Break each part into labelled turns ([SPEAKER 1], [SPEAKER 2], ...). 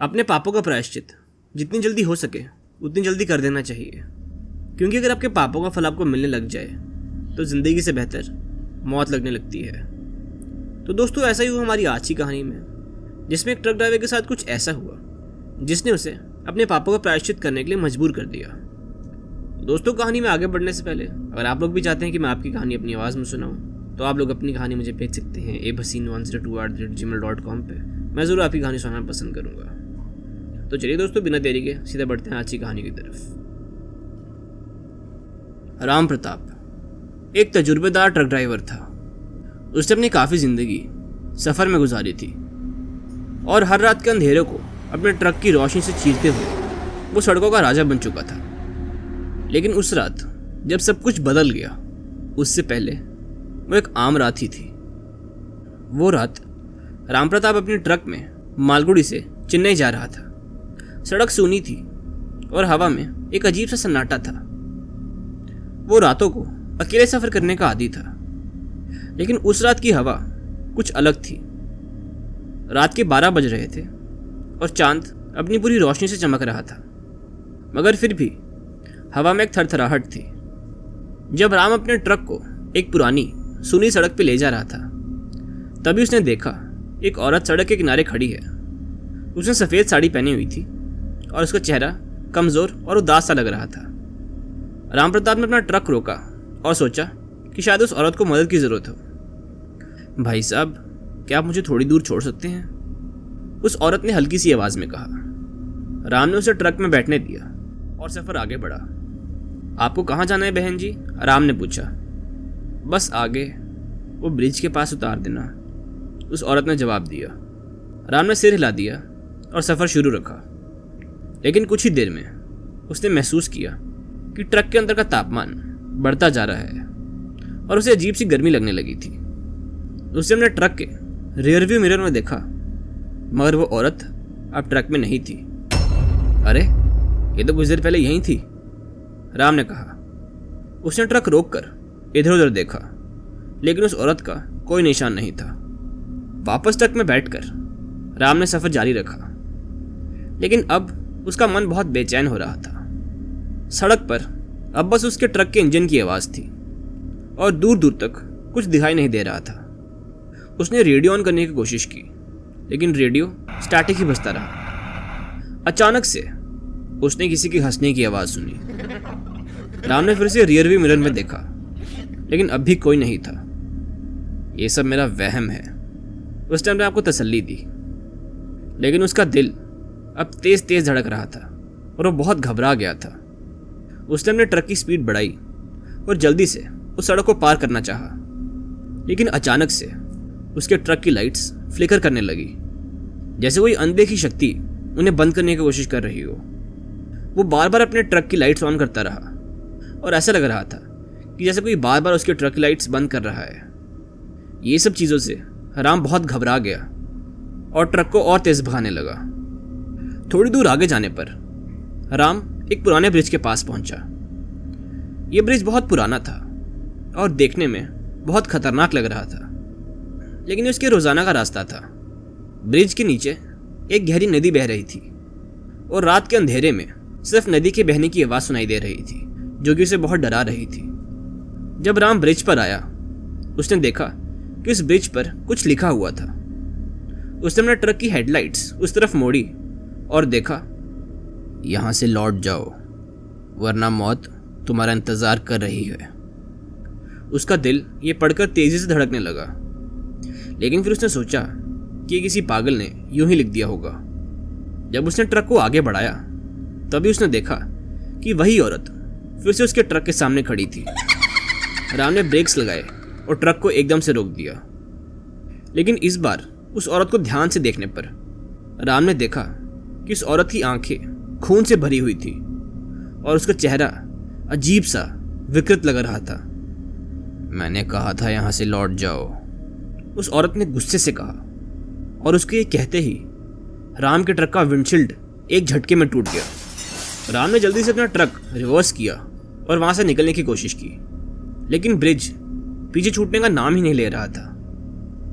[SPEAKER 1] अपने पापों का प्रायश्चित जितनी जल्दी हो सके उतनी जल्दी कर देना चाहिए, क्योंकि अगर आपके पापों का फल आपको मिलने लग जाए तो ज़िंदगी से बेहतर मौत लगने लगती है। तो दोस्तों, ऐसा ही हुआ हमारी आज की कहानी में, जिसमें एक ट्रक ड्राइवर के साथ कुछ ऐसा हुआ जिसने उसे अपने पापों का प्रायश्चित करने के लिए मजबूर कर दिया। दोस्तों, कहानी में आगे बढ़ने से पहले अगर आप लोग भी चाहते हैं कि मैं आपकी कहानी अपनी आवाज़ में सुनाऊं, तो आप लोग अपनी कहानी मुझे भेज सकते हैं abhasin102@gmail.com पे। मैं ज़रूर आपकी कहानी सुनाना पसंद करूँगा। तो चलिए दोस्तों, बिना देरी के सीधा बढ़ते हैं आज की कहानी की तरफ। राम प्रताप एक तजुर्बेदार ट्रक ड्राइवर था। उसने अपनी काफ़ी ज़िंदगी सफ़र में गुजारी थी और हर रात के अंधेरे को अपने ट्रक की रोशनी से चीरते हुए वो सड़कों का राजा बन चुका था। लेकिन उस रात जब सब कुछ बदल गया, उससे पहले वो एक आम रात ही थी। वो रात राम प्रताप अपनी ट्रक में मालगुड़ी से चेन्नई जा रहा था। सड़क सूनी थी और हवा में एक अजीब सा सन्नाटा था। वो रातों को अकेले सफ़र करने का आदी था, लेकिन उस रात की हवा कुछ अलग थी। रात के 12 बज रहे थे और चांद अपनी पूरी रोशनी से चमक रहा था, मगर फिर भी हवा में एक थरथराहट थी। जब राम अपने ट्रक को एक पुरानी सूनी सड़क पर ले जा रहा था, तभी उसने देखा एक औरत सड़क के किनारे खड़ी है। उसने सफ़ेद साड़ी पहनी हुई थी और उसका चेहरा कमज़ोर और उदास सा लग रहा था। राम प्रताप ने अपना ट्रक रोका और सोचा कि शायद उस औरत को मदद की ज़रूरत हो। भाई साहब, क्या आप मुझे थोड़ी दूर छोड़ सकते हैं? उस औरत ने हल्की सी आवाज़ में कहा। राम ने उसे ट्रक में बैठने दिया और सफ़र आगे बढ़ा। आपको कहाँ जाना है बहन जी? राम ने पूछा। बस आगे, वो ब्रिज के पास उतार देना, उस औरत ने जवाब दिया। राम ने सिर हिला दिया और सफ़र शुरू रखा। लेकिन कुछ ही देर में उसने महसूस किया कि ट्रक के अंदर का तापमान बढ़ता जा रहा है और उसे अजीब सी गर्मी लगने लगी थी। उसने अपने ट्रक के रियरव्यू मिरर में देखा, मगर वो औरत अब ट्रक में नहीं थी। अरे, ये तो कुछ देर पहले यहीं थी, राम ने कहा। उसने ट्रक रोककर इधर उधर देखा, लेकिन उस औरत का कोई निशान नहीं था। वापस ट्रक में बैठकर राम ने सफ़र जारी रखा, लेकिन अब उसका मन बहुत बेचैन हो रहा था। सड़क पर अब बस उसके ट्रक के इंजन की आवाज़ थी और दूर दूर तक कुछ दिखाई नहीं दे रहा था। उसने रेडियो ऑन करने की कोशिश की, लेकिन रेडियो स्टैटिक ही बजता रहा। अचानक से उसने किसी के हंसने की आवाज़ सुनी। राम ने फिर से रियरव्यू मिरर में देखा, लेकिन अब भी कोई नहीं था। ये सब मेरा वहम है, उसने अपने आप को तसल्ली दी। लेकिन उसका दिल अब तेज़ तेज़ धड़क रहा था और वो बहुत घबरा गया था। उसने अपने ट्रक की स्पीड बढ़ाई और जल्दी से उस सड़क को पार करना चाहा, लेकिन अचानक से उसके ट्रक की लाइट्स फ्लिकर करने लगी, जैसे कोई अनदेखी शक्ति उन्हें बंद करने की कोशिश कर रही हो। वो बार बार अपने ट्रक की लाइट्स ऑन करता रहा और ऐसा लग रहा था कि जैसे कोई बार बार उसके ट्रक की लाइट्स बंद कर रहा है। ये सब चीज़ों से राम बहुत घबरा गया और ट्रक को और तेज़ भगाने लगा। थोड़ी दूर आगे जाने पर राम एक पुराने ब्रिज के पास पहुंचा। यह ब्रिज बहुत पुराना था और देखने में बहुत खतरनाक लग रहा था, लेकिन उसके रोज़ाना का रास्ता था। ब्रिज के नीचे एक गहरी नदी बह रही थी और रात के अंधेरे में सिर्फ नदी के बहने की आवाज़ सुनाई दे रही थी, जो कि उसे बहुत डरा रही थी। जब राम ब्रिज पर आया, उसने देखा कि उस ब्रिज पर कुछ लिखा हुआ था। उसने अपने ट्रक की हेडलाइट्स उस तरफ मोड़ी और देखा, यहाँ से लौट जाओ वरना मौत तुम्हारा इंतज़ार कर रही है। उसका दिल ये पढ़कर तेज़ी से धड़कने लगा, लेकिन फिर उसने सोचा कि ये किसी पागल ने यूं ही लिख दिया होगा। जब उसने ट्रक को आगे बढ़ाया, तभी उसने देखा कि वही औरत फिर से उसके ट्रक के सामने खड़ी थी। राम ने ब्रेक्स लगाए और ट्रक को एकदम से रोक दिया, लेकिन इस बार उस औरत को ध्यान से देखने पर राम ने देखा कि उस औरत की आंखें खून से भरी हुई थी और उसका चेहरा अजीब सा विकृत लग रहा था। मैंने कहा था यहाँ से लौट जाओ, उस औरत ने गुस्से से कहा, और उसके ये कहते ही राम के ट्रक का विंडशील्ड एक झटके में टूट गया। राम ने जल्दी से अपना ट्रक रिवर्स किया और वहां से निकलने की कोशिश की, लेकिन ब्रिज पीछे छूटने का नाम ही नहीं ले रहा था।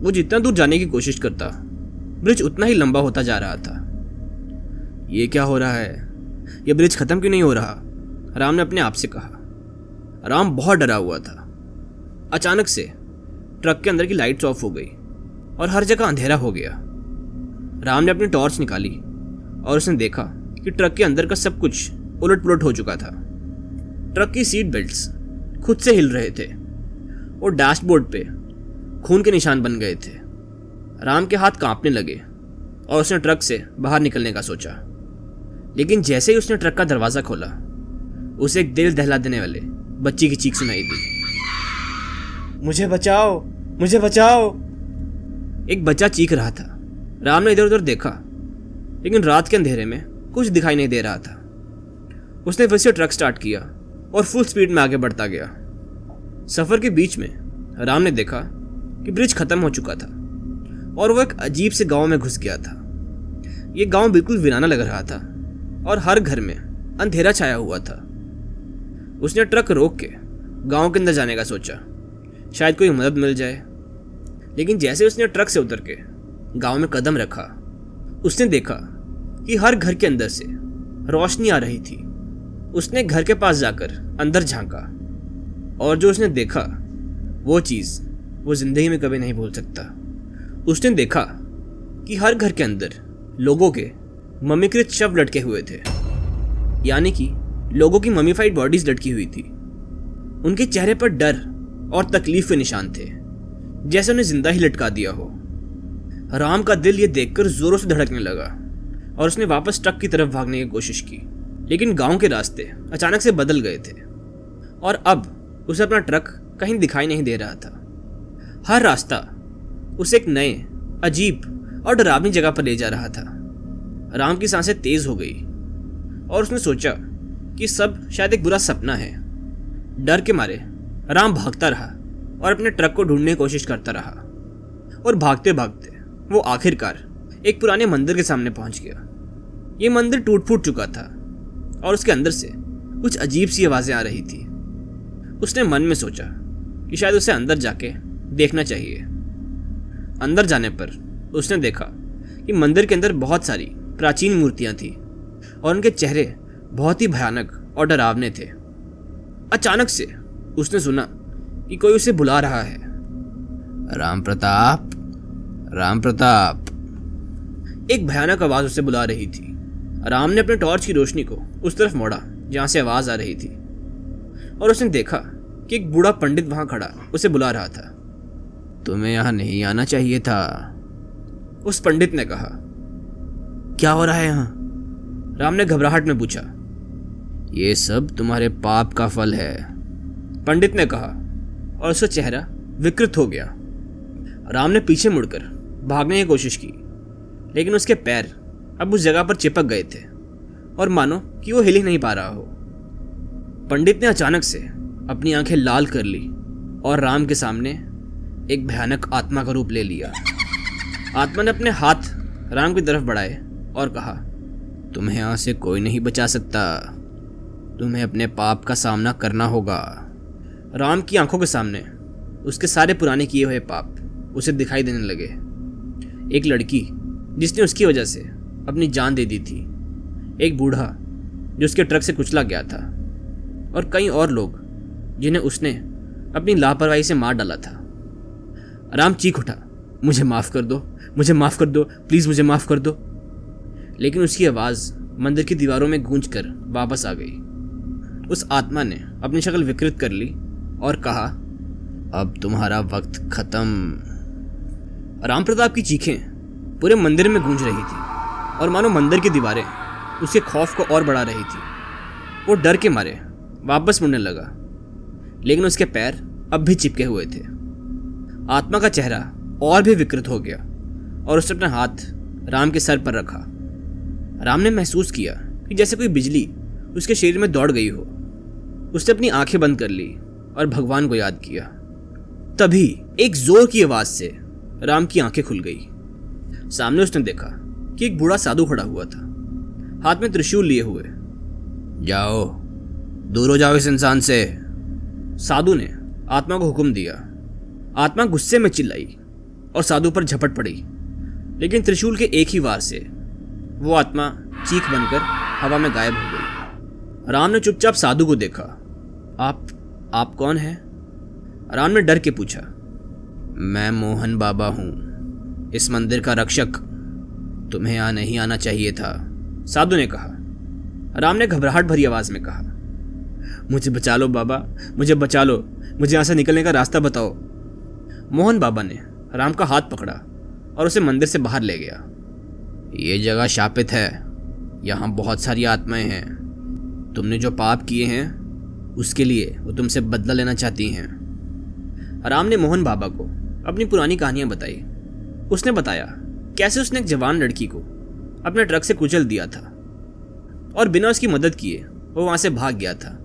[SPEAKER 1] वो जितना दूर जाने की कोशिश करता, ब्रिज उतना ही लंबा होता जा रहा था। ये क्या हो रहा है? ये ब्रिज खत्म क्यों नहीं हो रहा? राम ने अपने आप से कहा। राम बहुत डरा हुआ था। अचानक से ट्रक के अंदर की लाइट्स ऑफ हो गई और हर जगह अंधेरा हो गया। राम ने अपनी टॉर्च निकाली और उसने देखा कि ट्रक के अंदर का सब कुछ उलट पुलट हो चुका था। ट्रक की सीट बेल्ट्स खुद से हिल रहे थे और डैशबोर्ड पे खून के निशान बन गए थे। राम के हाथ कांपने लगे और उसने ट्रक से बाहर निकलने का सोचा, लेकिन जैसे ही उसने ट्रक का दरवाज़ा खोला, उसे एक दिल दहला देने वाले बच्ची की चीख सुनाई दी। मुझे बचाओ, मुझे बचाओ! एक बच्चा चीख रहा था। राम ने इधर उधर देखा, लेकिन रात के अंधेरे में कुछ दिखाई नहीं दे रहा था। उसने फिर से ट्रक स्टार्ट किया और फुल स्पीड में आगे बढ़ता गया। सफ़र के बीच में राम ने देखा कि ब्रिज खत्म हो चुका था और वो एक अजीब से गांव में घुस गया था। ये गांव बिल्कुल वीराना लग रहा था और हर घर में अंधेरा छाया हुआ था। उसने ट्रक रोक के गांव के अंदर जाने का सोचा, शायद कोई मदद मिल जाए। लेकिन जैसे उसने ट्रक से उतर के गांव में कदम रखा, उसने देखा कि हर घर के अंदर से रोशनी आ रही थी। उसने घर के पास जाकर अंदर झांका और जो उसने देखा वो चीज़ वो जिंदगी में कभी नहीं भूल सकता। उसने देखा कि हर घर के अंदर लोगों के मम्मीकृत शव लटके हुए थे, यानी कि लोगों की मम्मीफाइड बॉडीज लटकी हुई थी। उनके चेहरे पर डर और तकलीफ के निशान थे, जैसे उन्हें जिंदा ही लटका दिया हो। राम का दिल ये देखकर जोरों से धड़कने लगा और उसने वापस ट्रक की तरफ भागने की कोशिश की, लेकिन गांव के रास्ते अचानक से बदल गए थे और अब उसे अपना ट्रक कहीं दिखाई नहीं दे रहा था। हर रास्ता उसे एक नए, अजीब और डरावनी जगह पर ले जा रहा था। राम की सांसें तेज हो गई और उसने सोचा कि सब शायद एक बुरा सपना है। डर के मारे राम भागता रहा और अपने ट्रक को ढूंढने की कोशिश करता रहा और भागते भागते वो आखिरकार एक पुराने मंदिर के सामने पहुंच गया। ये मंदिर टूट फूट चुका था और उसके अंदर से कुछ अजीब सी आवाज़ें आ रही थी। उसने मन में सोचा कि शायद उसे अंदर जाके देखना चाहिए। अंदर जाने पर उसने देखा कि मंदिर के अंदर बहुत सारी प्राचीन मूर्तियां थी और उनके चेहरे बहुत ही भयानक और डरावने थे। अचानक से उसने सुना कि कोई उसे बुला रहा है। राम प्रताप, राम प्रताप। एक भयानक आवाज उसे बुला रही थी। राम ने अपने टॉर्च की रोशनी को उस तरफ मोड़ा जहां से आवाज आ रही थी और उसने देखा कि एक बूढ़ा पंडित वहां खड़ा उसे बुला रहा था। तुम्हें यहां नहीं आना चाहिए था, उस पंडित ने कहा। क्या हो रहा है यहां? राम ने घबराहट में पूछा। ये सब तुम्हारे पाप का फल है, पंडित ने कहा और उसका चेहरा विकृत हो गया। राम ने पीछे मुड़कर भागने की कोशिश की, लेकिन उसके पैर अब उस जगह पर चिपक गए थे और मानो कि वो हिल ही नहीं पा रहा हो। पंडित ने अचानक से अपनी आंखें लाल कर ली और राम के सामने एक भयानक आत्मा का रूप ले लिया। आत्मा ने अपने हाथ राम की तरफ बढ़ाए और कहा, तुम्हें यहाँ से कोई नहीं बचा सकता, तुम्हें अपने पाप का सामना करना होगा। राम की आंखों के सामने उसके सारे पुराने किए हुए पाप उसे दिखाई देने लगे। एक लड़की जिसने उसकी वजह से अपनी जान दे दी थी, एक बूढ़ा जो उसके ट्रक से कुचला गया था और कई और लोग जिन्हें उसने अपनी लापरवाही से मार डाला था। राम चीख उठा, मुझे माफ़ कर दो, मुझे माफ़ कर दो, प्लीज़ मुझे माफ़ कर दो। लेकिन उसकी आवाज़ मंदिर की दीवारों में गूंज कर वापस आ गई। उस आत्मा ने अपनी शक्ल विकृत कर ली और कहा, अब तुम्हारा वक्त खत्म। राम प्रताप की चीखें पूरे मंदिर में गूंज रही थी और मानो मंदिर की दीवारें उसके खौफ को और बढ़ा रही थी। वो डर के मारे वापस मुड़ने लगा, लेकिन उसके पैर अब भी चिपके हुए थे। आत्मा का चेहरा और भी विकृत हो गया और उसने अपना हाथ राम के सर पर रखा। राम ने महसूस किया कि जैसे कोई बिजली उसके शरीर में दौड़ गई हो। उसने अपनी आंखें बंद कर ली और भगवान को याद किया। तभी एक जोर की आवाज से राम की आंखें खुल गई। सामने उसने देखा कि एक बूढ़ा साधु खड़ा हुआ था, हाथ में त्रिशूल लिए हुए। जाओ, दूर हो जाओ इस इंसान से, साधु ने आत्मा को हुक्म दिया। आत्मा गुस्से में चिल्लाई और साधु पर झपट पड़ी, लेकिन त्रिशूल के एक ही वार से वो आत्मा चीख बनकर हवा में गायब हो गई। राम ने चुपचाप साधु को देखा। आप कौन हैं? राम ने डर के पूछा। मैं मोहन बाबा हूँ, इस मंदिर का रक्षक। तुम्हें यहाँ नहीं आना चाहिए था, साधु ने कहा। राम ने घबराहट भरी आवाज में कहा, मुझे बचा लो बाबा, मुझे बचा लो, मुझे यहाँ से निकलने का रास्ता बताओ। मोहन बाबा ने राम का हाथ पकड़ा और उसे मंदिर से बाहर ले गया। ये जगह शापित है, यहाँ बहुत सारी आत्माएं हैं। तुमने जो पाप किए हैं उसके लिए वो तुमसे बदला लेना चाहती हैं। राम ने मोहन बाबा को अपनी पुरानी कहानियां बताई। उसने बताया कैसे उसने एक जवान लड़की को अपने ट्रक से कुचल दिया था और बिना उसकी मदद किए वो वहां से भाग गया था।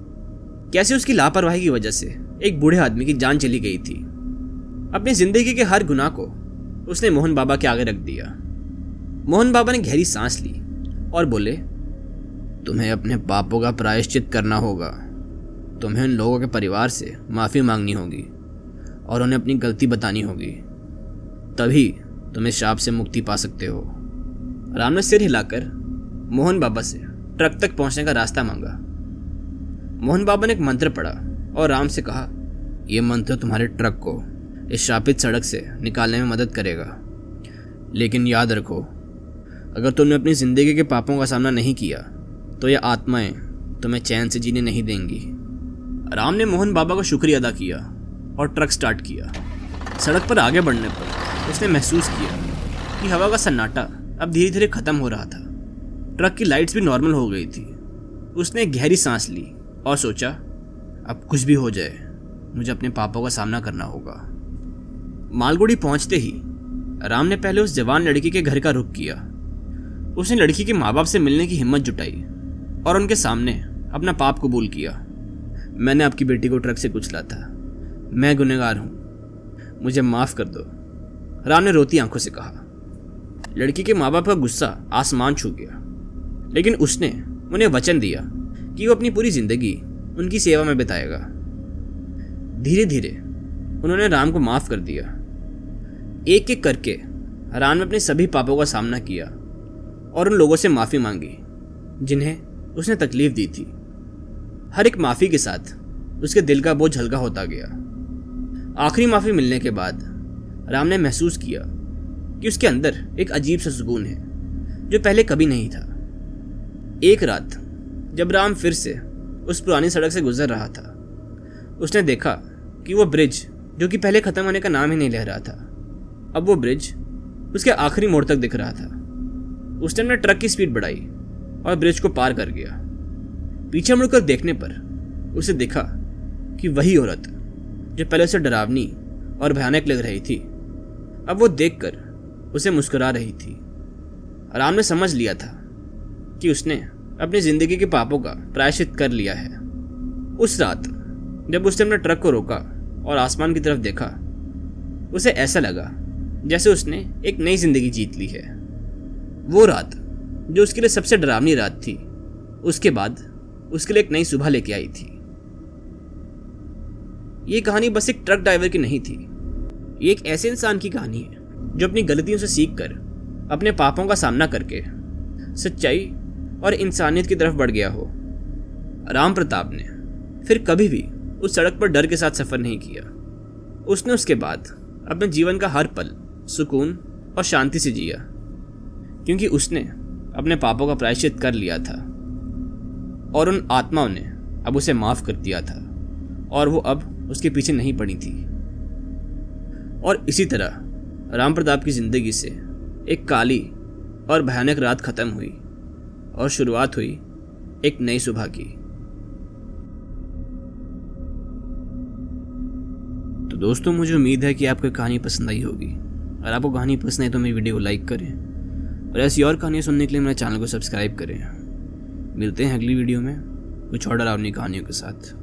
[SPEAKER 1] कैसे उसकी लापरवाही की वजह से एक बूढ़े आदमी की जान चली गई थी। अपनी जिंदगी के हर गुनाह को उसने मोहन बाबा के आगे रख दिया। मोहन बाबा ने गहरी सांस ली और बोले, तुम्हें अपने पापों का प्रायश्चित करना होगा। तुम्हें उन लोगों के परिवार से माफ़ी मांगनी होगी और उन्हें अपनी गलती बतानी होगी, तभी तुम इस शाप से मुक्ति पा सकते हो। राम ने सिर हिलाकर मोहन बाबा से ट्रक तक पहुंचने का रास्ता मांगा। मोहन बाबा ने एक मंत्र पढ़ा और राम से कहा, यह मंत्र तुम्हारे ट्रक को इस शापित सड़क से निकालने में मदद करेगा। लेकिन याद रखो, अगर तुमने अपनी जिंदगी के पापों का सामना नहीं किया तो ये आत्माएं तुम्हें चैन से जीने नहीं देंगी। राम ने मोहन बाबा का शुक्रिया अदा किया और ट्रक स्टार्ट किया। सड़क पर आगे बढ़ने पर उसने महसूस किया कि हवा का सन्नाटा अब धीरे धीरे खत्म हो रहा था। ट्रक की लाइट्स भी नॉर्मल हो गई थी। उसने एक गहरी सांस ली और सोचा, अब कुछ भी हो जाए मुझे अपने पापों का सामना करना होगा। मालगुड़ी पहुंचते ही राम ने पहले उस जवान लड़की के घर का रुख किया। उसने लड़की के माँ बाप से मिलने की हिम्मत जुटाई और उनके सामने अपना पाप कबूल किया। मैंने आपकी बेटी को ट्रक से कुचला था, मैं गुनहगार हूँ, मुझे माफ़ कर दो, राम ने रोती आंखों से कहा। लड़की के माँ बाप का गुस्सा आसमान छू गया, लेकिन उसने उन्हें वचन दिया कि वो अपनी पूरी जिंदगी उनकी सेवा में बिताएगा। धीरे धीरे उन्होंने राम को माफ़ कर दिया। एक एक करके राम ने अपने सभी पापों का सामना किया और उन लोगों से माफ़ी मांगी जिन्हें उसने तकलीफ दी थी। हर एक माफ़ी के साथ उसके दिल का बोझ हल्का होता गया। आखिरी माफ़ी मिलने के बाद राम ने महसूस किया कि उसके अंदर एक अजीब सा सुकून है जो पहले कभी नहीं था। एक रात जब राम फिर से उस पुरानी सड़क से गुजर रहा था, उसने देखा कि वो ब्रिज जो कि पहले ख़त्म होने का नाम ही नहीं ले रहा था, अब वो ब्रिज उसके आखिरी मोड़ तक दिख रहा था। उसने अपने ट्रक की स्पीड बढ़ाई और ब्रिज को पार कर गया। पीछे मुड़कर देखने पर उसे देखा कि वही औरत जो पहले उसे डरावनी और भयानक लग रही थी, अब वो देखकर उसे मुस्कुरा रही थी। राम ने समझ लिया था कि उसने अपनी जिंदगी के पापों का प्रायश्चित कर लिया है। उस रात जब उसने अपने ट्रक को रोका और आसमान की तरफ देखा, उसे ऐसा लगा जैसे उसने एक नई जिंदगी जीत ली है। वो रात जो उसके लिए सबसे डरावनी रात थी, उसके बाद उसके लिए एक नई सुबह लेके आई थी। ये कहानी बस एक ट्रक ड्राइवर की नहीं थी, ये एक ऐसे इंसान की कहानी है जो अपनी गलतियों से सीखकर अपने पापों का सामना करके सच्चाई और इंसानियत की तरफ बढ़ गया हो। राम प्रताप ने फिर कभी भी उस सड़क पर डर के साथ सफ़र नहीं किया। उसने उसके बाद अपने जीवन का हर पल सुकून और शांति से जिया, क्योंकि उसने अपने पापों का प्रायश्चित कर लिया था और उन आत्माओं ने अब उसे माफ़ कर दिया था और वो अब उसके पीछे नहीं पड़ी थी। और इसी तरह राम प्रताप की ज़िंदगी से एक काली और भयानक रात ख़त्म हुई और शुरुआत हुई एक नई सुबह की। तो दोस्तों, मुझे उम्मीद है कि आपको कहानी पसंद आई होगी। अगर आपको कहानी पसंद आई तो मेरी वीडियो को लाइक करें और ऐसी और कहानियाँ सुनने के लिए मेरे चैनल को सब्सक्राइब करें। मिलते हैं अगली वीडियो में कुछ और डरावनी कहानियों के साथ।